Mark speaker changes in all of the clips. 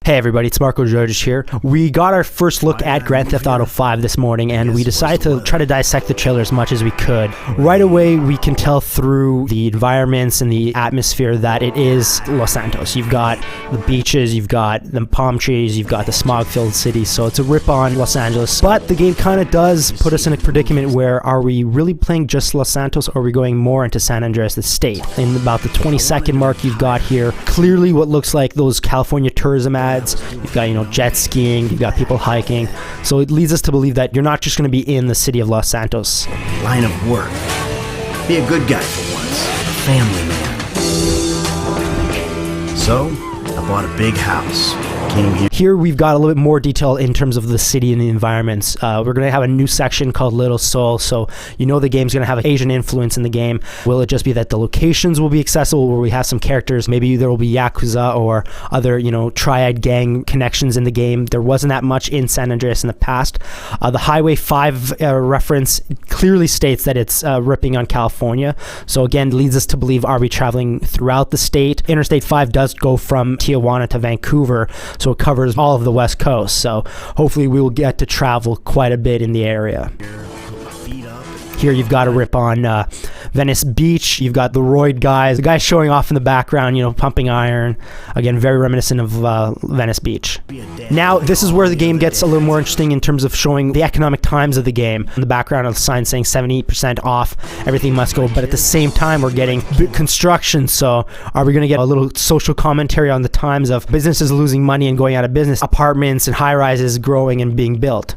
Speaker 1: Hey everybody, it's Marco Georges here. We got our first look at Grand Theft Auto 5 this morning, and we decided to try to dissect the trailer as much as we could. Right away, we can tell through the environments and the atmosphere that it is Los Santos. You've got the beaches, you've got the palm trees, you've got the smog-filled city, so it's a rip on Los Angeles. But the game kind of does put us in a predicament where are we really playing just Los Santos, or are we going more into San Andreas, the state? In about the 20-second mark you've got here, clearly what looks like those California tourism ads. You've got, jet skiing, you've got people hiking. So it leads us to believe that you're not just going to be in the city of Los Santos.
Speaker 2: Line of work. Be a good guy for once. A family man. So, I bought a big house. Came here.
Speaker 1: Here we've got a little bit more detail in terms of the city and the environments. We're going to have a new section called Little Seoul, so the game's going to have an Asian influence in the game. Will it just be that the locations will be accessible where we have some characters? Maybe there will be Yakuza or other, triad gang connections in the game. There wasn't that much in San Andreas in the past. The Highway 5 reference clearly states that it's ripping on California. So again, leads us to believe, are we traveling throughout the state? Interstate 5 does go from Tijuana to Vancouver, so it covers all of the West Coast. So hopefully we will get to travel quite a bit in the area. Here you've got a rip on Venice Beach. You've got the roid guys. The guy showing off in the background, pumping iron. Again, very reminiscent of Venice Beach. Now, this is where the game gets a little more interesting in terms of showing the economic times of the game. In the background of the sign saying 70% off, everything must go. But at the same time, we're getting construction. So are we going to get a little social commentary on the times of businesses losing money and going out of business, apartments and high-rises growing and being built?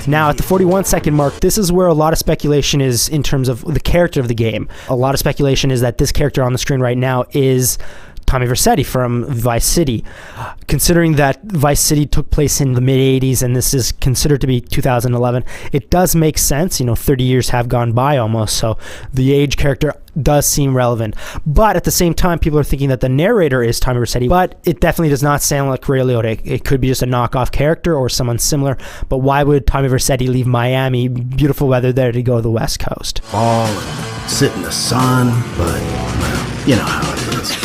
Speaker 1: Now, at the 41-second mark, this is where a lot of speculation is in terms of the character of the game. A lot of speculation is that this character on the screen right now is Tommy Vercetti from Vice City. Considering that Vice City took place in the mid-'80s and this is considered to be 2011, it does make sense. 30 years have gone by almost, so the age character does seem relevant. But at the same time, people are thinking that the narrator is Tommy Vercetti, but it definitely does not sound like Ray Liotta. It could be just a knockoff character or someone similar, but why would Tommy Vercetti leave Miami, beautiful weather there, to go to the West Coast?
Speaker 2: Ball and sit in the sun, but, well, you know how it is.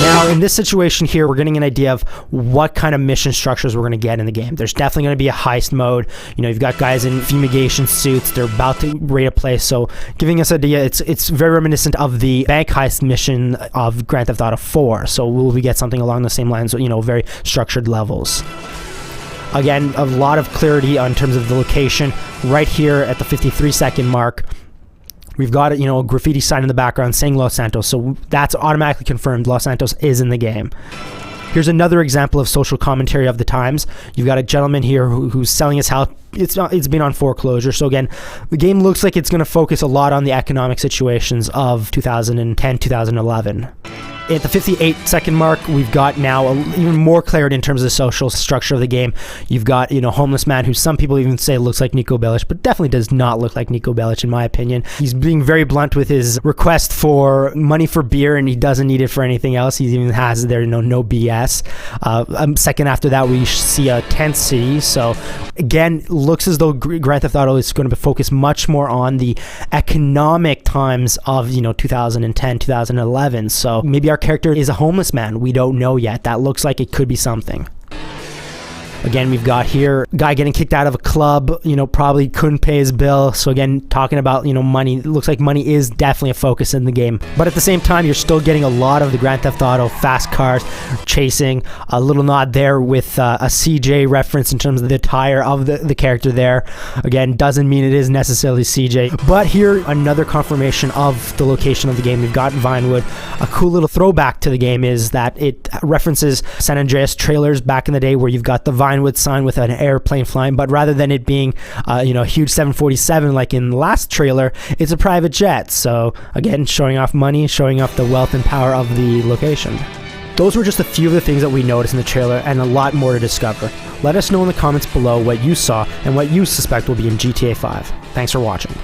Speaker 1: Now, in this situation here, we're getting an idea of what kind of mission structures we're going to get in the game. There's definitely going to be a heist mode. You've got guys in fumigation suits. They're about to raid a place. So giving us an idea, it's very reminiscent of the bank heist mission of Grand Theft Auto 4. So will we get something along the same lines, very structured levels? Again, a lot of clarity in terms of the location. Right here at the 53-second mark, we've got a graffiti sign in the background saying Los Santos, so that's automatically confirmed. Los Santos is in the game. Here's another example of social commentary of the times. You've got a gentleman here who's selling his house. It's been on foreclosure. So again, the game looks like it's going to focus a lot on the economic situations of 2010, 2011. At the 58-second mark, we've got now even more clarity in terms of the social structure of the game. You've got, homeless man who some people even say looks like Niko Bellic, but definitely does not look like Niko Bellic in my opinion. He's being very blunt with his request for money for beer, and he doesn't need it for anything else. He even has there, no BS. Second after that, we see a tent city. So again, looks as though Grand Theft Auto is going to focus much more on the economic times of 2010, 2011. So maybe our character is a homeless man. We don't know yet. That looks like it could be something. Again, we've got here a guy getting kicked out of a club, probably couldn't pay his bill. So again, talking about, money, it looks like money is definitely a focus in the game. But at the same time, you're still getting a lot of the Grand Theft Auto fast cars chasing. A little nod there with a CJ reference in terms of the attire of the character there. Again, doesn't mean it is necessarily CJ. But here, another confirmation of the location of the game. We've got Vinewood. A cool little throwback to the game is that it references San Andreas trailers back in the day where you've got the Vinewood sign with an airplane flying, but rather than it being a huge 747 like in the last trailer, it's a private jet. So again, showing off money, showing off the wealth and power of the location. Those were just a few of the things that we noticed in the trailer, and a lot more to discover. Let us know in the comments below what you saw and what you suspect will be in GTA 5. Thanks for watching.